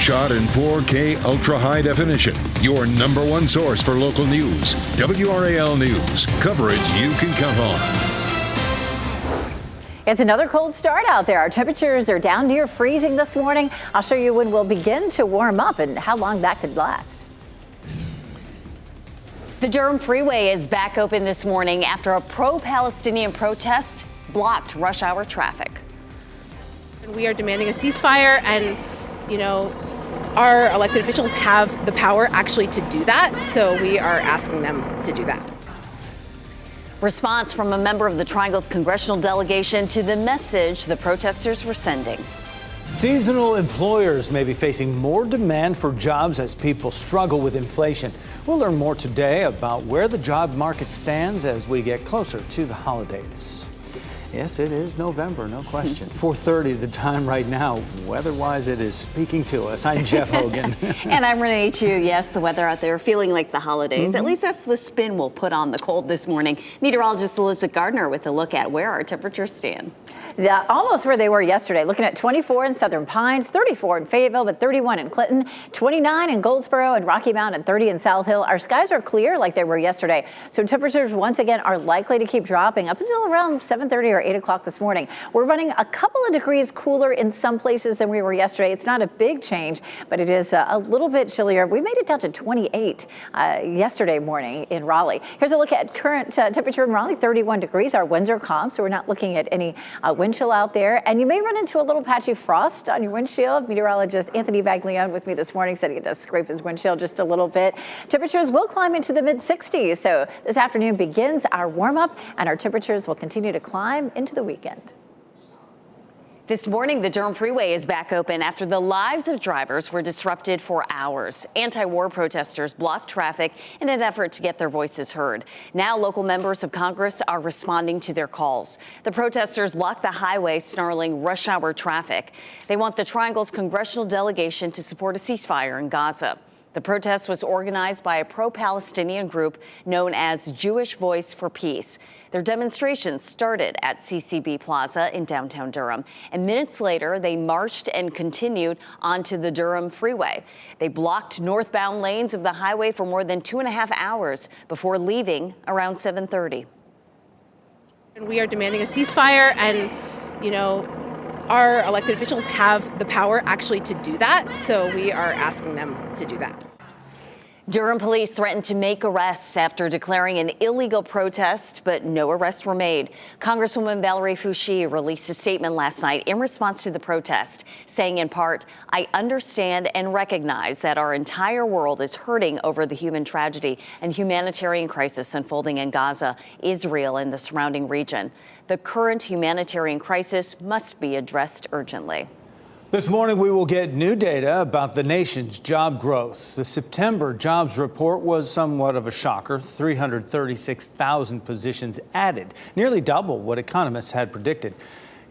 shot in 4K ultra high definition. Your number one source for local news. WRAL News. Coverage you can count on. It's another cold start out there. Our temperatures are down near freezing this morning. I'll show you when we'll begin to warm up and how long that could last. The Durham Freeway is back open this morning after a pro-Palestinian protest blocked rush hour traffic. We are demanding a ceasefire, and, our elected officials have the power actually to do that, so we are asking them to do that. Response from a member of the Triangle's congressional delegation to the message the protesters were sending. Seasonal employers may be facing more demand for jobs as people struggle with inflation. We'll learn more today about where the job market stands as we get closer to the holidays. Yes, it is November, no question. 4:30 the time right now. Weather-wise, it is speaking to us. I'm Jeff Hogan. And I'm Renee Chu. Yes, the weather out there feeling like the holidays. At least that's the spin we'll put on the cold this morning. Meteorologist Elizabeth Gardner with a look at where our temperatures stand. Yeah, almost where they were yesterday. Looking at 24 in Southern Pines, 34 in Fayetteville, but 31 in Clinton, 29 in Goldsboro and Rocky Mount, and 30 in South Hill. Our skies are clear like they were yesterday. So temperatures once again are likely to keep dropping up until around 7:30 or 8 o'clock this morning. We're running a couple of degrees cooler in some places than we were yesterday. It's not a big change, but it is a little bit chillier. We made it down to 28 yesterday morning in Raleigh. Here's a look at current temperature in Raleigh, 31 degrees. Our winds are calm, so we're not looking at any wind chill out there. And you may run into a little patchy frost on your windshield. Meteorologist Anthony Baglione with me this morning said he does scrape his windshield just a little bit. Temperatures will climb into the mid-60s. So this afternoon begins our warm up, and our temperatures will continue to climb into the weekend. This morning, the Durham Freeway is back open after the lives of drivers were disrupted for hours. Anti-war protesters blocked traffic in an effort to get their voices heard. Now, local members of Congress are responding to their calls. The protesters blocked the highway, snarling rush hour traffic. They want the Triangle's congressional delegation to support a ceasefire in Gaza. The protest was organized by a pro-Palestinian group known as Jewish Voice for Peace. Their demonstration started at CCB Plaza in downtown Durham, and minutes later, they marched and continued onto the Durham Freeway. They blocked northbound lanes of the highway for more than 2.5 hours before leaving around 7:30. We are demanding a ceasefire, and, our elected officials have the power actually to do that, so we are asking them to do that. Durham police threatened to make arrests after declaring an illegal protest, but no arrests were made. Congresswoman Valerie Foushee released a statement last night in response to the protest, saying in part, "I understand and recognize that our entire world is hurting over the human tragedy and humanitarian crisis unfolding in Gaza, Israel, and the surrounding region. The current humanitarian crisis must be addressed urgently." This morning, we will get new data about the nation's job growth. The September jobs report was somewhat of a shocker. 336,000 positions added, nearly double what economists had predicted.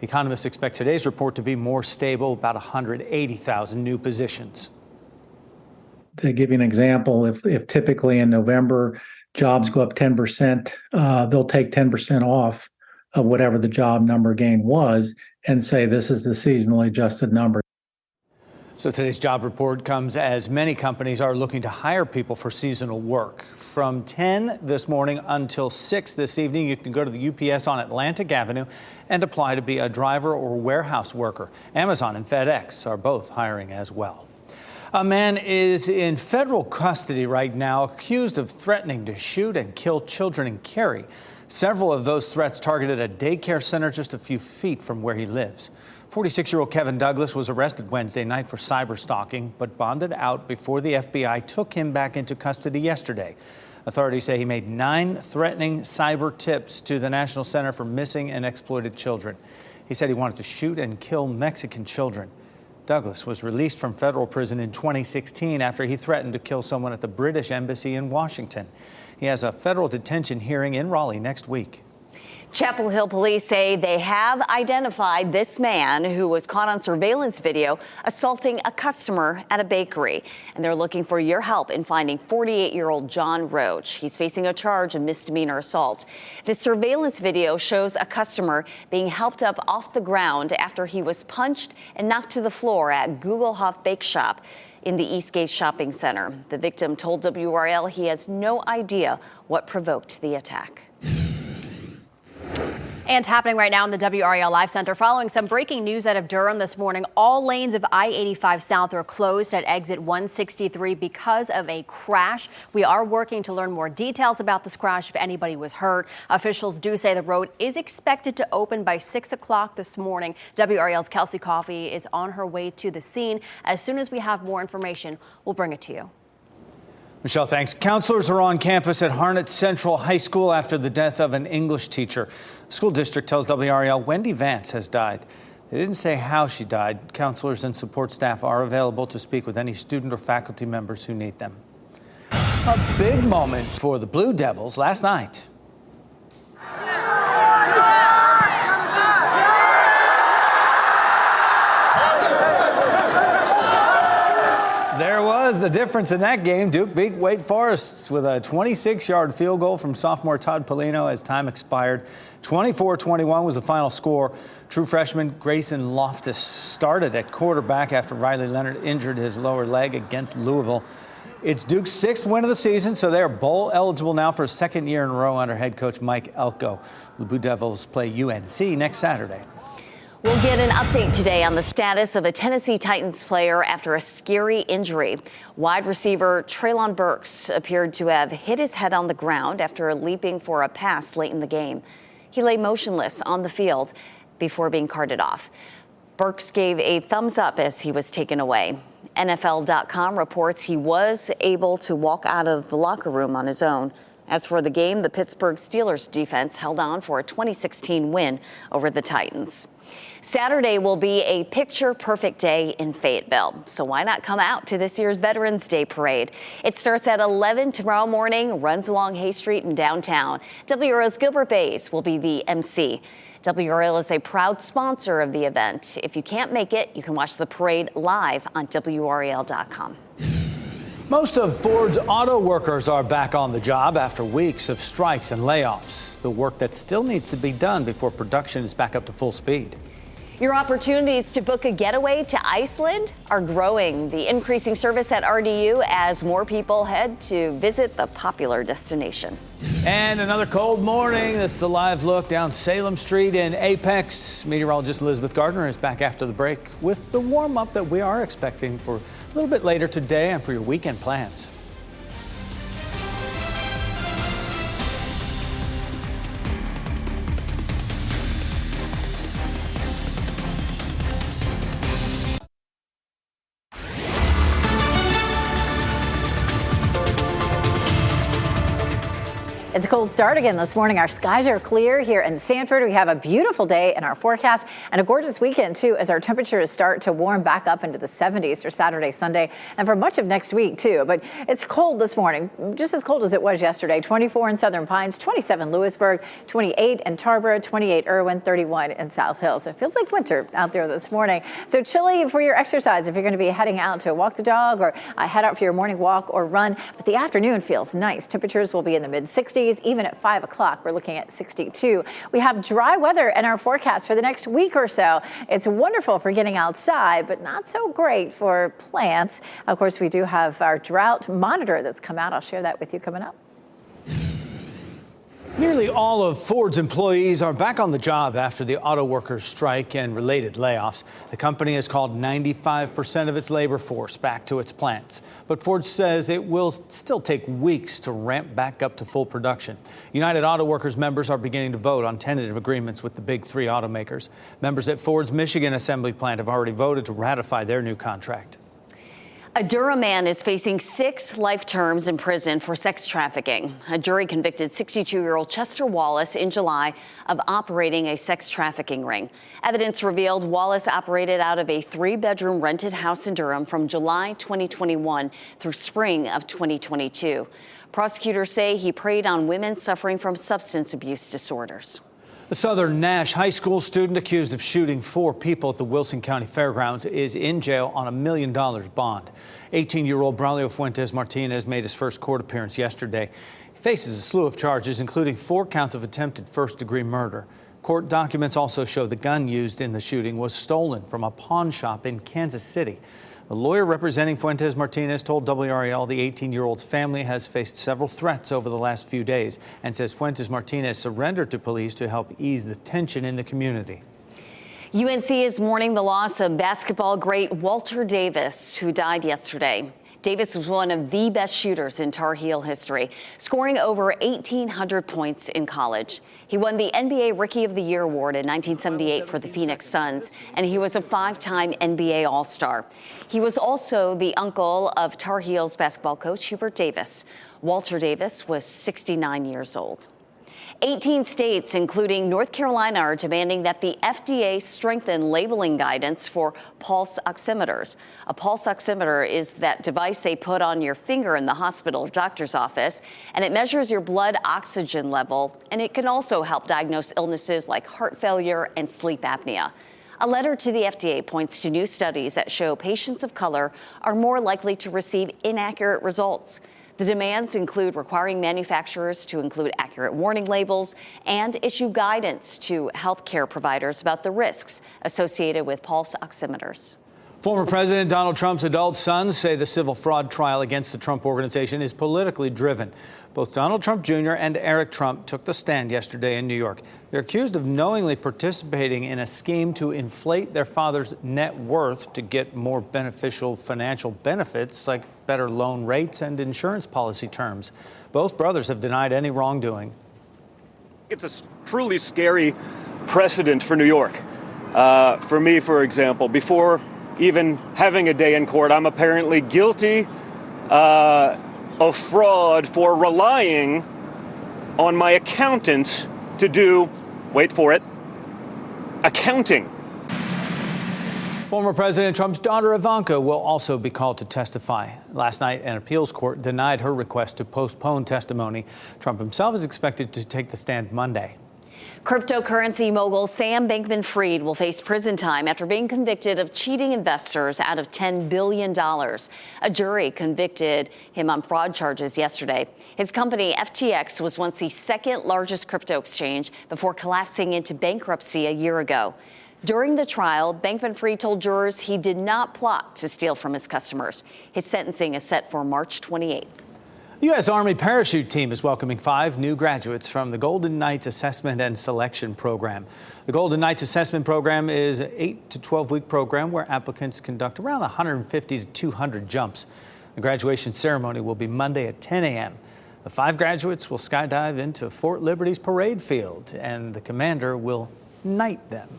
Economists expect today's report to be more stable, about 180,000 new positions. To give you an example, if typically in November jobs go up 10%, they'll take 10% off of whatever the job number gain was and say this is the seasonally adjusted number. So today's job report comes as many companies are looking to hire people for seasonal work. From 10 this morning until 6 this evening, you can go to the UPS on Atlantic Avenue and apply to be a driver or warehouse worker. Amazon and FedEx are both hiring as well. A man is in federal custody right now, accused of threatening to shoot and kill children in Cary. Several of those threats targeted a daycare center just a few feet from where he lives. 46-year-old Kevin Douglas was arrested Wednesday night for cyber stalking, but bonded out before the FBI took him back into custody yesterday. Authorities say he made 9 threatening cyber tips to the National Center for Missing and Exploited Children. He said he wanted to shoot and kill Mexican children. Douglas was released from federal prison in 2016 after he threatened to kill someone at the British Embassy in Washington. He has a federal detention hearing in Raleigh next week. Chapel Hill police say they have identified this man who was caught on surveillance video assaulting a customer at a bakery. And they're looking for your help in finding 48-year-old John Roach. He's facing a charge of misdemeanor assault. The surveillance video shows a customer being helped up off the ground after he was punched and knocked to the floor at Gugelhof Bake Shop in the Eastgate Shopping Center. The victim told WRAL he has no idea what provoked the attack. And happening right now in the WRAL Live Center, following some breaking news out of Durham this morning, all lanes of I-85 South are closed at exit 163 because of a crash. We are working to learn more details about this crash if anybody was hurt. Officials do say the road is expected to open by 6 o'clock this morning. WRAL's Kelsey Coffey is on her way to the scene. As soon as we have more information, we'll bring it to you. Michelle, thanks. Counselors are on campus at Harnett Central High School after the death of an English teacher. The school district tells WRAL Wendy Vance has died. They didn't say how she died. Counselors and support staff are available to speak with any student or faculty members who need them. A big moment for the Blue Devils last night. There was the difference in that game. Duke beat Wake Forest with a 26-yard field goal from sophomore Todd Polino as time expired. 24-21 was the final score. True freshman Grayson Loftus started at quarterback after Riley Leonard injured his lower leg against Louisville. It's Duke's 6th win of the season, so they are bowl eligible now for a second year in a row under head coach Mike Elko. The Blue Devils play UNC next Saturday. We'll get an update today on the status of a Tennessee Titans player after a scary injury. Wide receiver Treylon Burks appeared to have hit his head on the ground after leaping for a pass late in the game. He lay motionless on the field before being carted off. Burks gave a thumbs up as he was taken away. NFL.com reports he was able to walk out of the locker room on his own. As for the game, the Pittsburgh Steelers defense held on for a 2016 win over the Titans. Saturday will be a picture-perfect day in Fayetteville, so why not come out to this year's Veterans Day Parade? It starts at 11 tomorrow morning, runs along Hay Street in downtown. WRAL's Gilbert Bays will be the MC. WRAL is a proud sponsor of the event. If you can't make it, you can watch the parade live on WRAL.com. Most of Ford's auto workers are back on the job after weeks of strikes and layoffs. The work that still needs to be done before production is back up to full speed. Your opportunities to book a getaway to Iceland are growing. The increasing service at RDU as more people head to visit the popular destination. And another cold morning. This is a live look down Salem Street in Apex. Meteorologist Elizabeth Gardner is back after the break with the warm up that we are expecting for a little bit later today and for your weekend plans. It's a cold start again this morning. Our skies are clear here in Sanford. We have a beautiful day in our forecast and a gorgeous weekend, too, as our temperatures start to warm back up into the 70s for Saturday, Sunday, and for much of next week, too. But it's cold this morning, just as cold as it was yesterday. 24 in Southern Pines, 27 Lewisburg, 28 in Tarboro, 28 Irwin, 31 in South Hill. So it feels like winter out there this morning. So chilly for your exercise if you're going to be heading out to walk the dog or head out for your morning walk or run. But the afternoon feels nice. Temperatures will be in the mid-60s. Even at 5 o'clock, we're looking at 62. We have dry weather in our forecast for the next week or so. It's wonderful for getting outside, but not so great for plants. Of course, we do have our drought monitor that's come out. I'll share that with you coming up. Nearly all of Ford's employees are back on the job after the auto workers strike and related layoffs. The company has called 95% of its labor force back to its plants. But Ford says it will still take weeks to ramp back up to full production. United Auto Workers members are beginning to vote on tentative agreements with the big three automakers. Members at Ford's Michigan assembly plant have already voted to ratify their new contract. A Durham man is facing 6 life terms in prison for sex trafficking. A jury convicted 62-year-old Chester Wallace in July of operating a sex trafficking ring. Evidence revealed Wallace operated out of a 3-bedroom rented house in Durham from July 2021 through spring of 2022. Prosecutors say he preyed on women suffering from substance abuse disorders. A Southern Nash High School student accused of shooting 4 people at the Wilson County Fairgrounds is in jail on $1 million bond. 18-year-old Braulio Fuentes Martinez made his first court appearance yesterday. He faces a slew of charges, including 4 counts of attempted first-degree murder. Court documents also show the gun used in the shooting was stolen from a pawn shop in Kansas City. A lawyer representing Fuentes Martinez told WRAL the 18-year-old's family has faced several threats over the last few days and says Fuentes Martinez surrendered to police to help ease the tension in the community. UNC is mourning the loss of basketball great Walter Davis, who died yesterday. Davis was one of the best shooters in Tar Heel history, scoring over 1,800 points in college. He won the NBA Rookie of the Year award in 1978 for the Phoenix Suns, and he was a 5-time NBA All-Star. He was also the uncle of Tar Heels basketball coach Hubert Davis. Walter Davis was 69 years old. 18 states, including North Carolina, are demanding that the FDA strengthen labeling guidance for pulse oximeters. A pulse oximeter is that device they put on your finger in the hospital or doctor's office, and it measures your blood oxygen level, and it can also help diagnose illnesses like heart failure and sleep apnea. A letter to the FDA points to new studies that show patients of color are more likely to receive inaccurate results. The demands include requiring manufacturers to include accurate warning labels and issue guidance to healthcare providers about the risks associated with pulse oximeters. Former President Donald Trump's adult sons say the civil fraud trial against the Trump Organization is politically driven. Both Donald Trump Jr. and Eric Trump took the stand yesterday in New York. They're accused of knowingly participating in a scheme to inflate their father's net worth to get more beneficial financial benefits like better loan rates and insurance policy terms. Both brothers have denied any wrongdoing. It's a truly scary precedent for New York. For me, for example, before even having a day in court, I'm apparently guilty of fraud for relying on my accountant to do, wait for it, accounting. Former President Trump's daughter Ivanka will also be called to testify. Last night, an appeals court denied her request to postpone testimony. Trump himself is expected to take the stand Monday. Cryptocurrency mogul Sam Bankman-Fried will face prison time after being convicted of cheating investors out of $10 billion. A jury convicted him on fraud charges yesterday. His company, FTX, was once the second largest crypto exchange before collapsing into bankruptcy a year ago. During the trial, Bankman-Fried told jurors he did not plot to steal from his customers. His sentencing is set for March 28th. The U.S. Army parachute team is welcoming 5 new graduates from the Golden Knights Assessment and Selection Program. The Golden Knights Assessment Program is an 8 to 12-week program where applicants conduct around 150 to 200 jumps. The graduation ceremony will be Monday at 10 a.m. The 5 graduates will skydive into Fort Liberty's parade field, and the commander will knight them.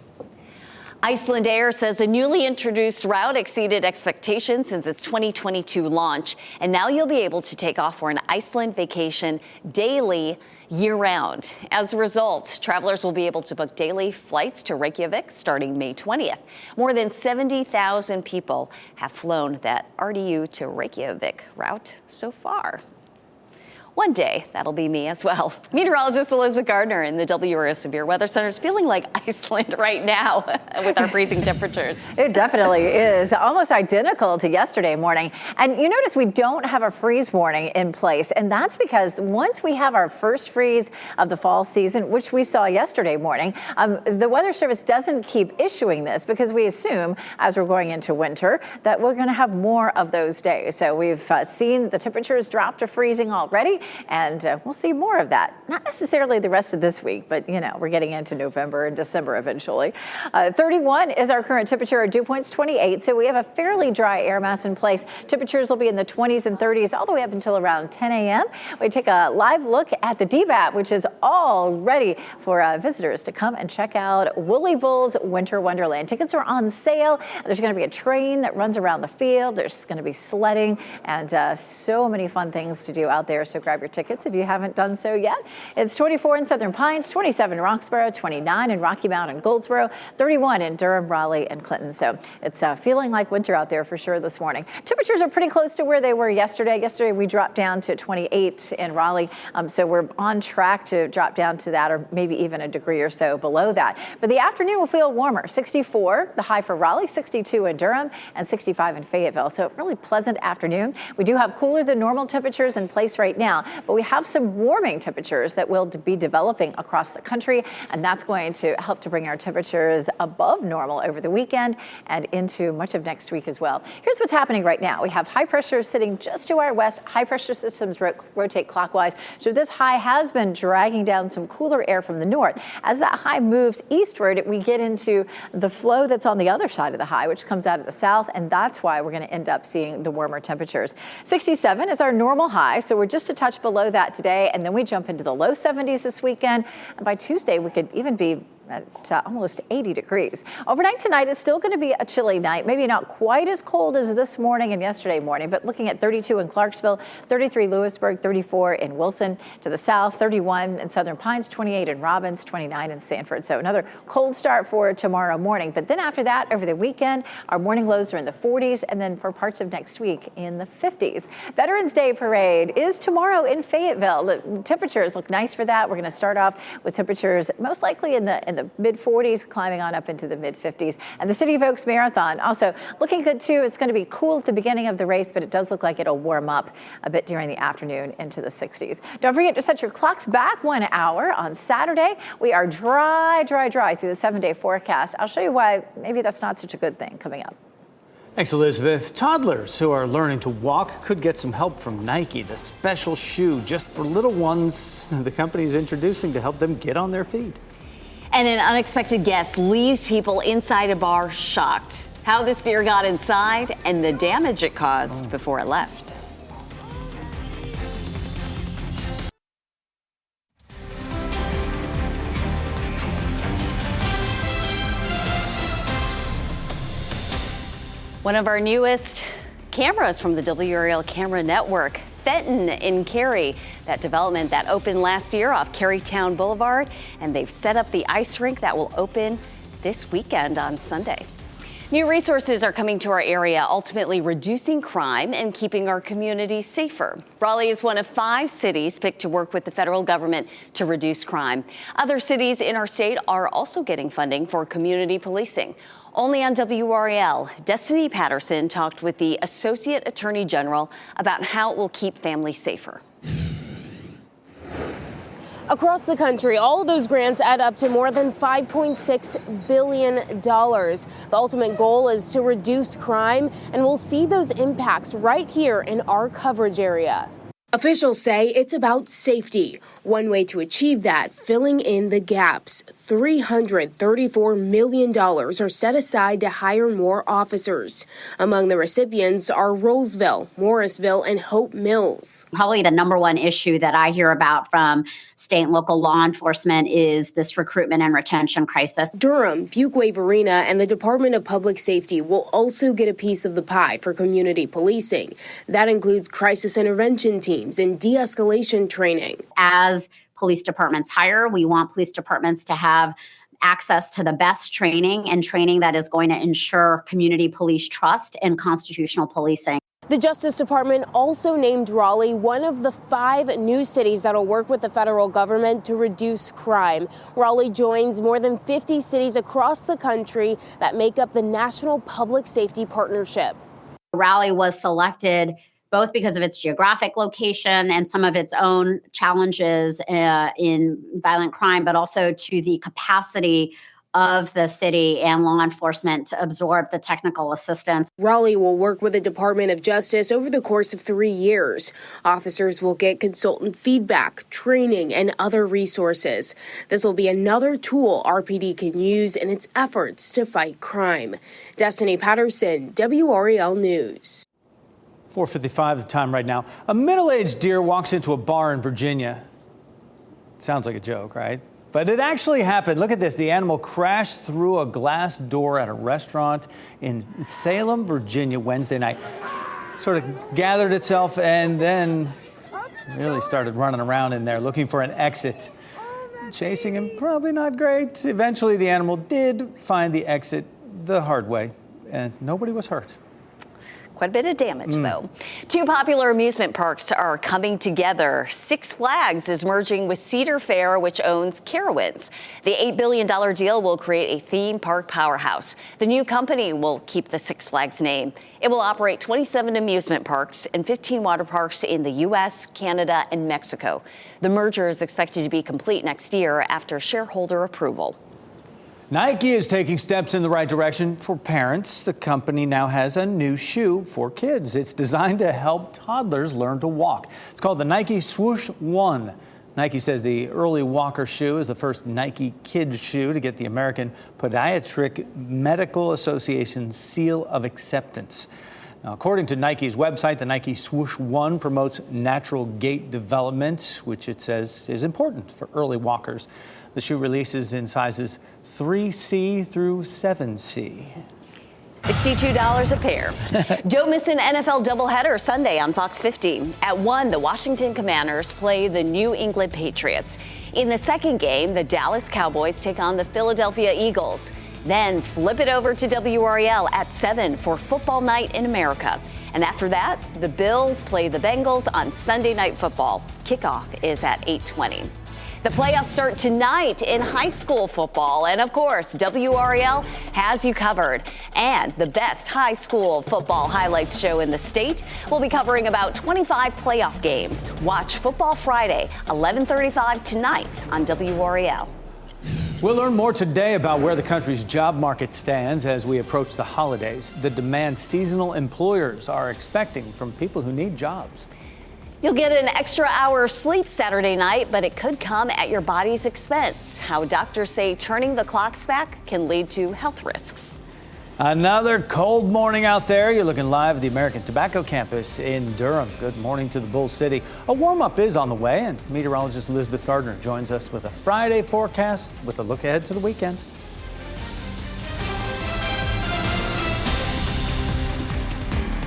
Iceland Air says the newly introduced route exceeded expectations since its 2022 launch, and now you'll be able to take off for an Iceland vacation daily, year-round. As a result, travelers will be able to book daily flights to Reykjavik starting May 20th. More than 70,000 people have flown that RDU to Reykjavik route so far. One day, that'll be me as well. Meteorologist Elizabeth Gardner in the WRAL Severe Weather Center is feeling like Iceland right now with our freezing temperatures. It definitely is. Almost identical to yesterday morning. And you notice we don't have a freeze warning in place. And that's because once we have our first freeze of the fall season, which we saw yesterday morning, the Weather Service doesn't keep issuing this because we assume as we're going into winter that we're going to have more of those days. So we've seen the temperatures drop to freezing already. And we'll see more of that. Not necessarily the rest of this week, but, you know, we're getting into November and December eventually. 31 is our current temperature. Our dew point's 28, so we have a fairly dry air mass in place. Temperatures will be in the 20s and 30s all the way up until around 10 a.m. We take a live look at the DBAP, which is all ready for visitors to come and check out Woolly Bull's Winter Wonderland. Tickets are on sale. There's going to be a train that runs around the field. There's going to be sledding and so many fun things to do out there. So grab grab your tickets if you haven't done so yet. It's 24 in Southern Pines, 27 in Roxborough, 29 in Rocky Mount and Goldsboro, 31 in Durham, Raleigh, and Clinton. So it's feeling like winter out there for sure this morning. Temperatures are pretty close to where they were yesterday. Yesterday we dropped down to 28 in Raleigh, so we're on track to drop down to that, or maybe even a degree or so below that. But the afternoon will feel warmer. 64, the high for Raleigh, 62 in Durham, and 65 in Fayetteville. So really pleasant afternoon. We do have cooler than normal temperatures in place right now, but we have some warming temperatures that will be developing across the country, and that's going to help to bring our temperatures above normal over the weekend and into much of next week as well. Here's what's happening right now. We have high pressure sitting just to our west. High pressure systems rotate clockwise. So this high has been dragging down some cooler air from the north. As that high moves eastward, we get into the flow that's on the other side of the high, which comes out of the south, and that's why we're going to end up seeing the warmer temperatures. 67 is our normal high, so we're just a touch below that today, and then we jump into the low 70s this weekend, and by Tuesday we could even be at almost 80 degrees. Overnight tonight is still going to be a chilly night, maybe not quite as cold as this morning and yesterday morning, but looking at 32 in Clarksville, 33 Lewisburg, 34 in Wilson. To the south, 31 in Southern Pines, 28 in Robbins, 29 in Sanford. So another cold start for tomorrow morning. But then after that, over the weekend, our morning lows are in the 40s, and then for parts of next week in the 50s. Veterans Day Parade is tomorrow in Fayetteville. The temperatures look nice for that. We're going to start off with temperatures most likely in the mid 40s, climbing on up into the mid 50s. And the City of Oaks Marathon also looking good too. It's going to be cool at the beginning of the race, but it does look like it'll warm up a bit during the afternoon into the 60s. Don't forget to set your clocks back 1 hour on Saturday. We are dry through the 7-day forecast. I'll show you why maybe that's not such a good thing coming up. Thanks, Elizabeth. Toddlers who are learning to walk could get some help from Nike, the special shoe just for little ones the company is introducing to help them get on their feet. And an unexpected guest leaves people inside a bar shocked. How this deer got inside and the damage it caused before it left. One of our newest cameras from the WRAL camera network. Fenton in Cary, that development that opened last year off Carytown Boulevard, and they've set up the ice rink that will open this weekend on Sunday. New resources are coming to our area, ultimately reducing crime and keeping our communities safer. Raleigh is one of 5 cities picked to work with the federal government to reduce crime. Other cities in our state are also getting funding for community policing. Only on WRAL, Destiny Patterson talked with the Associate Attorney General about how it will keep families safer. Across the country, all of those grants add up to more than $5.6 billion. The ultimate goal is to reduce crime, and we'll see those impacts right here in our coverage area. Officials say it's about safety. One way to achieve that, filling in the gaps. $334 million are set aside to hire more officers. Among the recipients are Rolesville, Morrisville, and Hope Mills. Probably the number one issue that I hear about from state and local law enforcement is this recruitment and retention crisis. Durham, Fuquay-Varina, and the Department of Public Safety will also get a piece of the pie for community policing. That includes crisis intervention teams and de-escalation training. As police departments hire, we want police departments to have access to the best training and training that is going to ensure community police trust and constitutional policing. The Justice Department also named Raleigh one of the 5 new cities that will work with the federal government to reduce crime. Raleigh joins more than 50 cities across the country that make up the National Public Safety Partnership. Raleigh was selected both because of its geographic location and some of its own challenges in violent crime, but also to the capacity of the city and law enforcement to absorb the technical assistance. Raleigh will work with the Department of Justice over the course of 3 years. Officers will get consultant feedback, training, and other resources. This will be another tool RPD can use in its efforts to fight crime. Destiny Patterson, WRAL News. 4:55 the time right now. A middle-aged deer walks into a bar in Virginia. Sounds like a joke, right? But it actually happened. Look at this. The animal crashed through a glass door at a restaurant in Salem, Virginia, Wednesday night. Sort of gathered itself and then Really started running around in there looking for an exit. Chasing him, probably not great. Eventually, the animal did find the exit the hard way, and nobody was hurt. Quite a bit of damage, though. Two popular amusement parks are coming together. Six Flags is merging with Cedar Fair, which owns Carowinds. The $8 billion deal will create a theme park powerhouse. The new company will keep the Six Flags name. It will operate 27 amusement parks and 15 water parks in the U.S., Canada, and Mexico. The merger is expected to be complete next year after shareholder approval. Nike is taking steps in the right direction for parents. The company now has a new shoe for kids. It's designed to help toddlers learn to walk. It's called the Nike Swoosh 1. Nike says the early walker shoe is the first Nike kids shoe to get the American Podiatric Medical Association seal of acceptance. Now, according to Nike's website, the Nike Swoosh 1 promotes natural gait development, which it says is important for early walkers. The shoe releases in sizes 3C through 7C. $62 a pair. Don't miss an NFL doubleheader Sunday on Fox 15. At 1, the Washington Commanders play the New England Patriots. In the second game, the Dallas Cowboys take on the Philadelphia Eagles. Then flip it over to WRAL at 7 for Football Night in America. And after that, the Bills play the Bengals on Sunday Night Football. Kickoff is at 8:20. The playoffs start tonight in high school football. And of course, WRAL has you covered. And the best high school football highlights show in the state will be covering about 25 playoff games. Watch Football Friday, 11:35 tonight on WRAL. We'll learn more today about where the country's job market stands as we approach the holidays. The demand seasonal employers are expecting from people who need jobs. You'll get an extra hour of sleep Saturday night, but it could come at your body's expense. How doctors say turning the clocks back can lead to health risks. Another cold morning out there. You're looking live at the American Tobacco Campus in Durham. Good morning to the Bull City. A warm-up is on the way, and meteorologist Elizabeth Gardner joins us with a Friday forecast with a look ahead to the weekend.